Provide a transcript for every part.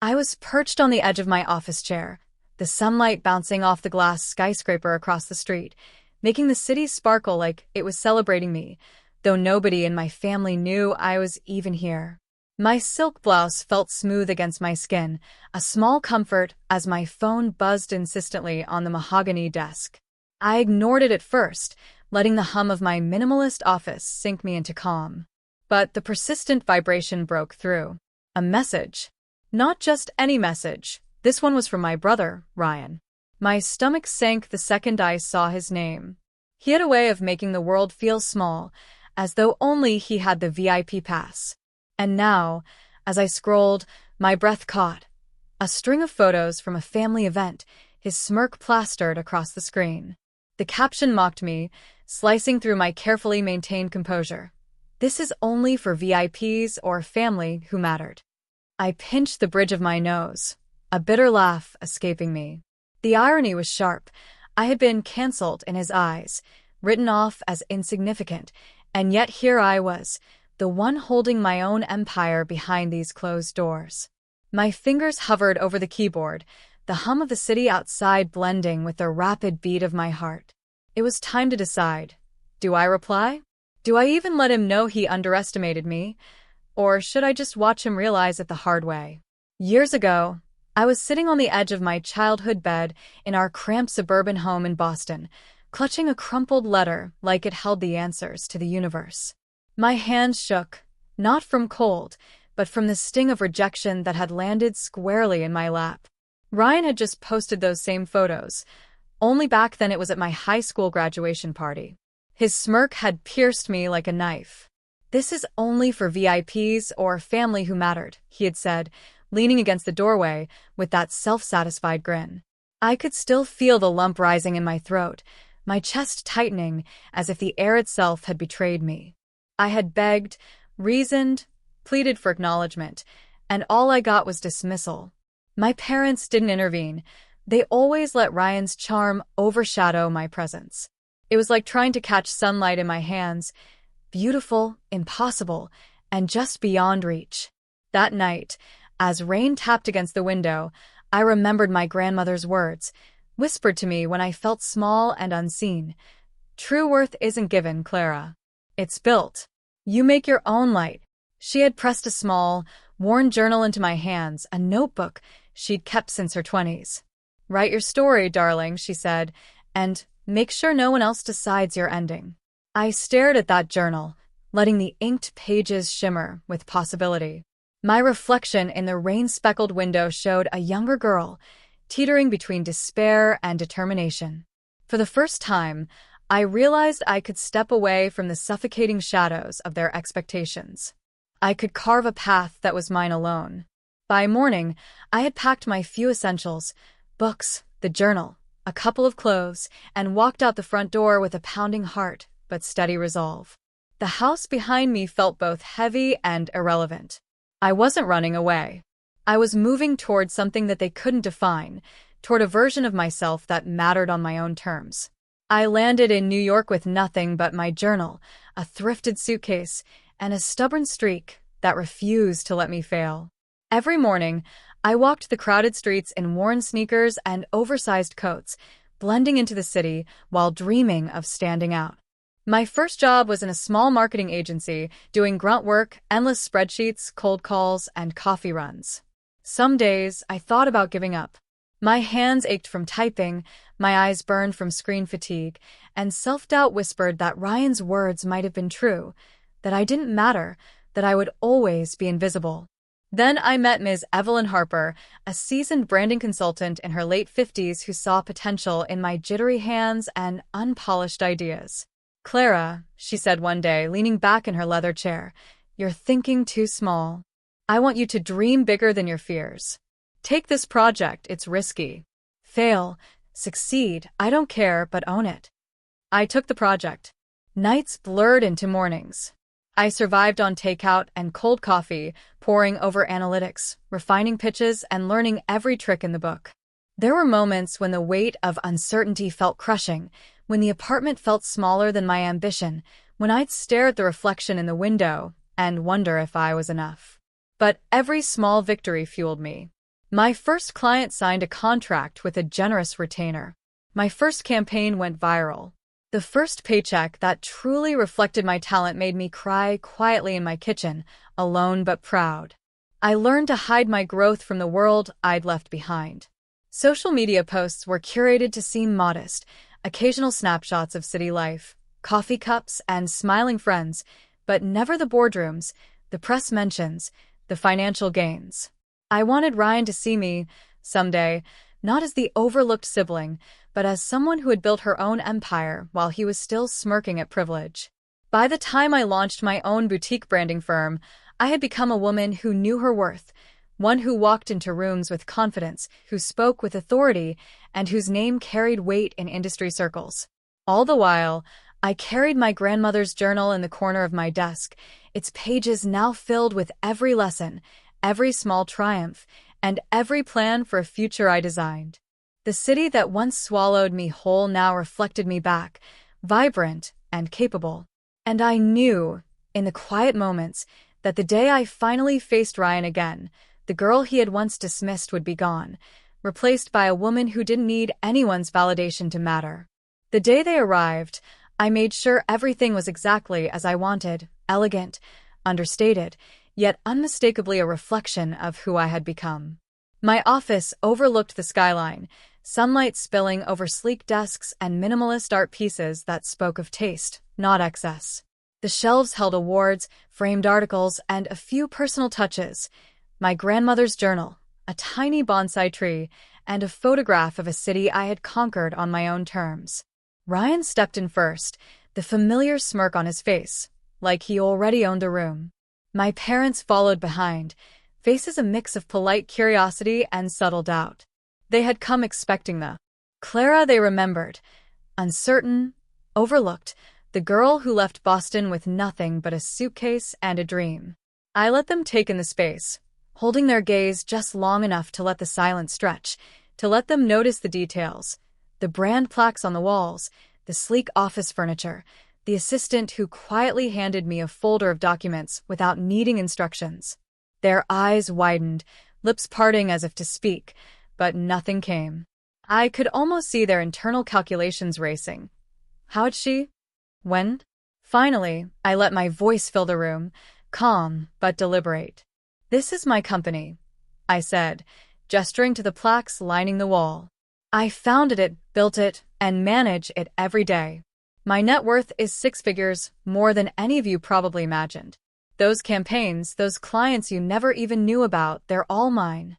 I was perched on the edge of my office chair, the sunlight bouncing off the glass skyscraper across the street, making the city sparkle like it was celebrating me, though nobody in my family knew I was even here. My silk blouse felt smooth against my skin, a small comfort as my phone buzzed insistently on the mahogany desk. I ignored it at first, letting the hum of my minimalist office sink me into calm. But the persistent vibration broke through. A message. Not just any message. This one was from my brother, Ryan. My stomach sank the second I saw his name. He had a way of making the world feel small, as though only he had the VIP pass. And now, as I scrolled, my breath caught. A string of photos from a family event, his smirk plastered across the screen. The caption mocked me, slicing through my carefully maintained composure. This is only for VIPs or family who mattered. I pinched the bridge of my nose, a bitter laugh escaping me. The irony was sharp. I had been cancelled in his eyes, written off as insignificant, and yet here I was, the one holding my own empire behind these closed doors. My fingers hovered over the keyboard, the hum of the city outside blending with the rapid beat of my heart. It was time to decide. Do I reply? Do I even let him know he underestimated me? Or should I just watch him realize it the hard way? Years ago, I was sitting on the edge of my childhood bed in our cramped suburban home in Boston, clutching a crumpled letter like it held the answers to the universe. My hands shook, not from cold, but from the sting of rejection that had landed squarely in my lap. Ryan had just posted those same photos, only back then it was at my high school graduation party. His smirk had pierced me like a knife. "This is only for VIPs or family who mattered," he had said, leaning against the doorway with that self-satisfied grin. I could still feel the lump rising in my throat, my chest tightening as if the air itself had betrayed me. I had begged, reasoned, pleaded for acknowledgement, and all I got was dismissal. My parents didn't intervene. They always let Ryan's charm overshadow my presence. It was like trying to catch sunlight in my hands, beautiful, impossible, and just beyond reach. That night, as rain tapped against the window, I remembered my grandmother's words, whispered to me when I felt small and unseen. "True worth isn't given, Clara. It's built. You make your own light." She had pressed a small, worn journal into my hands, a notebook she'd kept since her 20s. "Write your story, darling," she said, "and make sure no one else decides your ending." I stared at that journal, letting the inked pages shimmer with possibility. My reflection in the rain-speckled window showed a younger girl, teetering between despair and determination. For the first time, I realized I could step away from the suffocating shadows of their expectations. I could carve a path that was mine alone. By morning, I had packed my few essentials, books, the journal, a couple of clothes, and walked out the front door with a pounding heart but steady resolve. The house behind me felt both heavy and irrelevant. I wasn't running away. I was moving toward something that they couldn't define, toward a version of myself that mattered on my own terms. I landed in New York with nothing but my journal, a thrifted suitcase, and a stubborn streak that refused to let me fail. Every morning, I walked the crowded streets in worn sneakers and oversized coats, blending into the city while dreaming of standing out. My first job was in a small marketing agency, doing grunt work, endless spreadsheets, cold calls, and coffee runs. Some days, I thought about giving up. My hands ached from typing, my eyes burned from screen fatigue, and self-doubt whispered that Ryan's words might have been true, that I didn't matter, that I would always be invisible. Then I met Ms. Evelyn Harper, a seasoned branding consultant in her late 50s who saw potential in my jittery hands and unpolished ideas. "Clara," she said one day, leaning back in her leather chair, "you're thinking too small. I want you to dream bigger than your fears. Take this project, it's risky. Fail, succeed, I don't care, but own it." I took the project. Nights blurred into mornings. I survived on takeout and cold coffee, poring over analytics, refining pitches, and learning every trick in the book. There were moments when the weight of uncertainty felt crushing, when the apartment felt smaller than my ambition, when I'd stare at the reflection in the window and wonder if I was enough. But every small victory fueled me. My first client signed a contract with a generous retainer. My first campaign went viral. The first paycheck that truly reflected my talent made me cry quietly in my kitchen, alone but proud. I learned to hide my growth from the world I'd left behind. Social media posts were curated to seem modest, occasional snapshots of city life, coffee cups, and smiling friends, but never the boardrooms, the press mentions, the financial gains. I wanted Ryan to see me, someday, not as the overlooked sibling, but as someone who had built her own empire while he was still smirking at privilege. By the time I launched my own boutique branding firm, I had become a woman who knew her worth, one who walked into rooms with confidence, who spoke with authority, and whose name carried weight in industry circles. All the while, I carried my grandmother's journal in the corner of my desk, its pages now filled with every lesson, every small triumph, and every plan for a future I designed. The city that once swallowed me whole now reflected me back, vibrant and capable. And I knew, in the quiet moments, that the day I finally faced Ryan again, the girl he had once dismissed would be gone, replaced by a woman who didn't need anyone's validation to matter. The day they arrived, I made sure everything was exactly as I wanted, elegant, understated, yet unmistakably a reflection of who I had become. My office overlooked the skyline, sunlight spilling over sleek desks and minimalist art pieces that spoke of taste, not excess. The shelves held awards, framed articles, and a few personal touches. My grandmother's journal, a tiny bonsai tree, and a photograph of a city I had conquered on my own terms. Ryan stepped in first, the familiar smirk on his face, like he already owned the room. My parents followed behind, faces a mix of polite curiosity and subtle doubt. They had come expecting the Clara they remembered, uncertain, overlooked, the girl who left Boston with nothing but a suitcase and a dream. I let them take in the space, holding their gaze just long enough to let the silence stretch, to let them notice the details, the brand plaques on the walls, the sleek office furniture, the assistant who quietly handed me a folder of documents without needing instructions. Their eyes widened, lips parting as if to speak, but nothing came. I could almost see their internal calculations racing. How'd she? When? Finally, I let my voice fill the room, calm but deliberate. "This is my company," I said, gesturing to the plaques lining the wall. "I founded it, built it, and manage it every day. My net worth is 6 figures, more than any of you probably imagined. Those campaigns, those clients you never even knew about, they're all mine."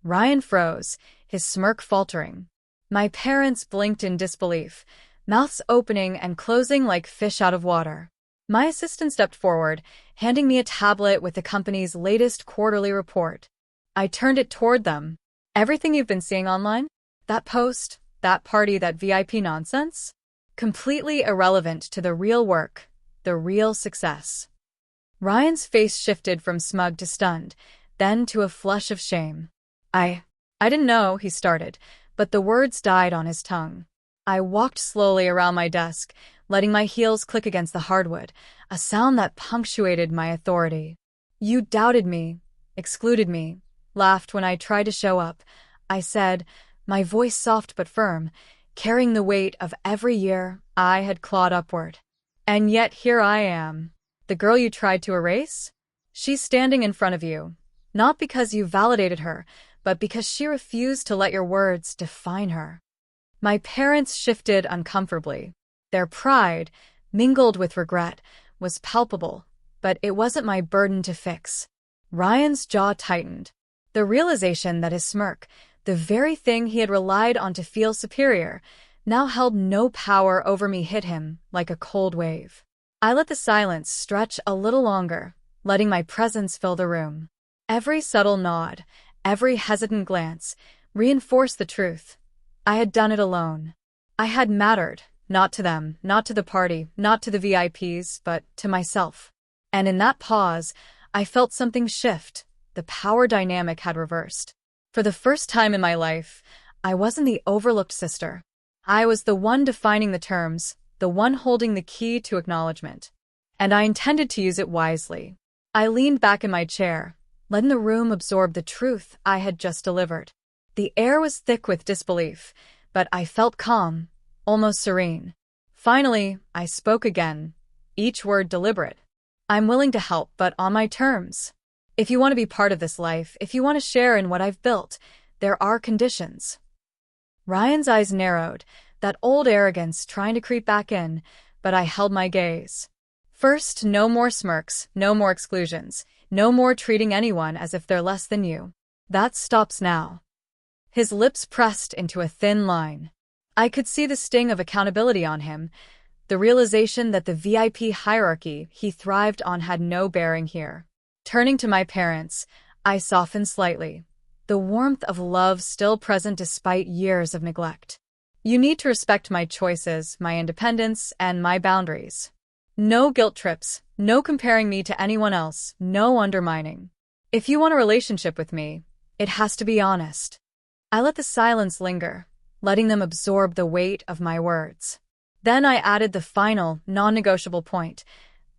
Ryan froze, his smirk faltering. My parents blinked in disbelief, mouths opening and closing like fish out of water. My assistant stepped forward, handing me a tablet with the company's latest quarterly report. I turned it toward them. "Everything you've been seeing online? That post, that party, that VIP nonsense? Completely irrelevant to the real work, the real success." Ryan's face shifted from smug to stunned, then to a flush of shame. I didn't know," he started, but the words died on his tongue. I walked slowly around my desk, letting my heels click against the hardwood, a sound that punctuated my authority. "You doubted me, excluded me, laughed when I tried to show up," I said, my voice soft but firm, carrying the weight of every year I had clawed upward. "And yet here I am. The girl you tried to erase? She's standing in front of you, not because you validated her, but because she refused to let your words define her." My parents shifted uncomfortably. Their pride, mingled with regret, was palpable, but it wasn't my burden to fix. Ryan's jaw tightened. The realization that his smirk, the very thing he had relied on to feel superior, now held no power over me hit him like a cold wave. I let the silence stretch a little longer, letting my presence fill the room. Every subtle nod, every hesitant glance, reinforced the truth. I had done it alone. I had mattered, not to them, not to the party, not to the VIPs, but to myself. And in that pause, I felt something shift. The power dynamic had reversed. For the first time in my life, I wasn't the overlooked sister. I was the one defining the terms, the one holding the key to acknowledgement. And I intended to use it wisely. I leaned back in my chair, letting the room absorb the truth I had just delivered. The air was thick with disbelief, but I felt calm, almost serene. Finally, I spoke again, each word deliberate. I'm willing to help, but on my terms. If you want to be part of this life, if you want to share in what I've built, there are conditions. Ryan's eyes narrowed, that old arrogance trying to creep back in, but I held my gaze. First, no more smirks, no more exclusions, no more treating anyone as if they're less than you. That stops now. His lips pressed into a thin line. I could see the sting of accountability on him, the realization that the VIP hierarchy he thrived on had no bearing here. Turning to my parents, I softened slightly, the warmth of love still present despite years of neglect. You need to respect my choices, my independence, and my boundaries. No guilt trips, no comparing me to anyone else, no undermining. If you want a relationship with me, it has to be honest. I let the silence linger, letting them absorb the weight of my words. Then I added the final, non-negotiable point,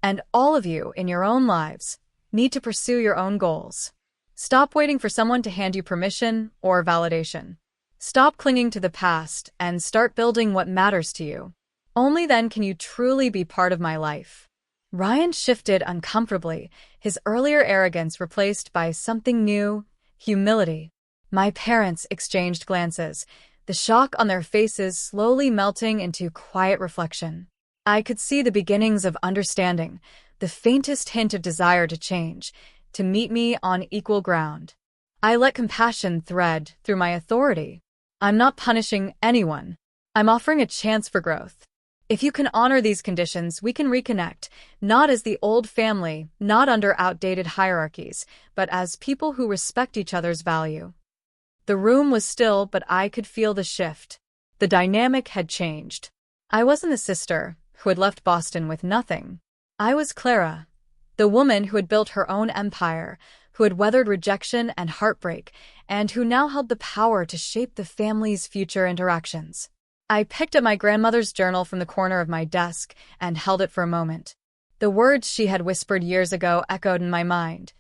and all of you, in your own lives, need to pursue your own goals. Stop waiting for someone to hand you permission or validation. Stop clinging to the past and start building what matters to you. Only then can you truly be part of my life. Ryan shifted uncomfortably, his earlier arrogance replaced by something new, humility. My parents exchanged glances, the shock on their faces slowly melting into quiet reflection. I could see the beginnings of understanding, the faintest hint of desire to change, to meet me on equal ground. I let compassion thread through my authority. I'm not punishing anyone. I'm offering a chance for growth. If you can honor these conditions, we can reconnect, not as the old family, not under outdated hierarchies, but as people who respect each other's value. The room was still, but I could feel the shift. The dynamic had changed. I wasn't the sister who had left Boston with nothing. I was Clara, the woman who had built her own empire, who had weathered rejection and heartbreak, and who now held the power to shape the family's future interactions. I picked up my grandmother's journal from the corner of my desk and held it for a moment. The words she had whispered years ago echoed in my mind.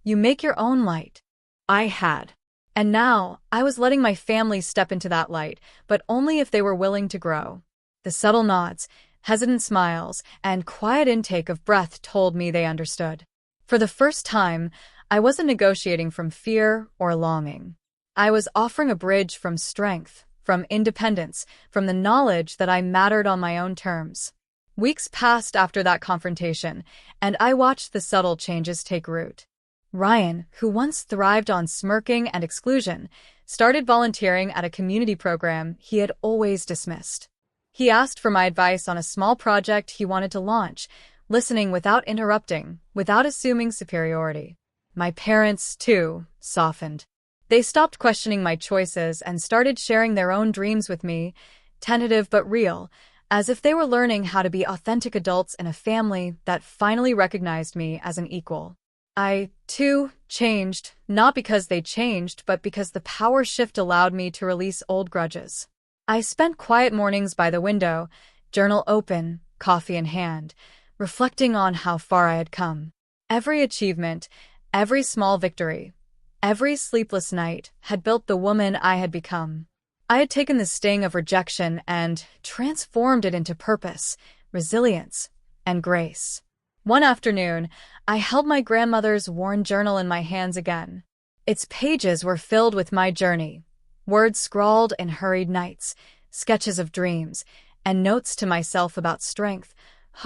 You make your own light. I had. And now, I was letting my family step into that light, but only if they were willing to grow. The subtle nods, hesitant smiles, and quiet intake of breath told me they understood. For the first time, I wasn't negotiating from fear or longing. I was offering a bridge from strength, from independence, from the knowledge that I mattered on my own terms. Weeks passed after that confrontation, and I watched the subtle changes take root. Ryan, who once thrived on smirking and exclusion, started volunteering at a community program he had always dismissed. He asked for my advice on a small project he wanted to launch, listening without interrupting, without assuming superiority. My parents, too, softened. They stopped questioning my choices and started sharing their own dreams with me, tentative but real, as if they were learning how to be authentic adults in a family that finally recognized me as an equal. I, too, changed, not because they changed, but because the power shift allowed me to release old grudges. I spent quiet mornings by the window, journal open, coffee in hand, reflecting on how far I had come. Every achievement, every small victory, every sleepless night had built the woman I had become. I had taken the sting of rejection and transformed it into purpose, resilience, and grace. One afternoon, I held my grandmother's worn journal in my hands again. Its pages were filled with my journey, words scrawled in hurried nights, sketches of dreams, and notes to myself about strength,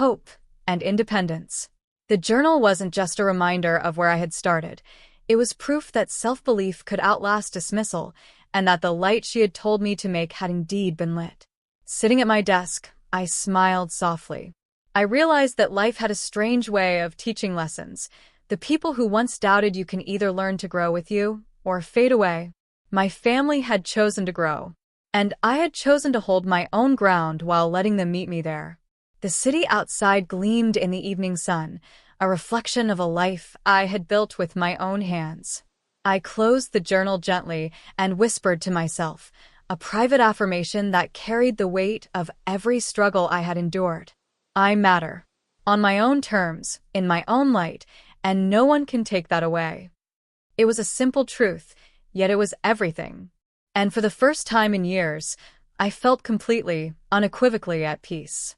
hope, and independence. The journal wasn't just a reminder of where I had started. It was proof that self-belief could outlast dismissal, and that the light she had told me to make had indeed been lit. Sitting at my desk, I smiled softly. I realized that life had a strange way of teaching lessons. The people who once doubted you can either learn to grow with you, or fade away. My family had chosen to grow, and I had chosen to hold my own ground while letting them meet me there. The city outside gleamed in the evening sun, a reflection of a life I had built with my own hands. I closed the journal gently and whispered to myself, a private affirmation that carried the weight of every struggle I had endured. I matter. On my own terms, in my own light, and no one can take that away. It was a simple truth, yet it was everything. And for the first time in years, I felt completely, unequivocally at peace.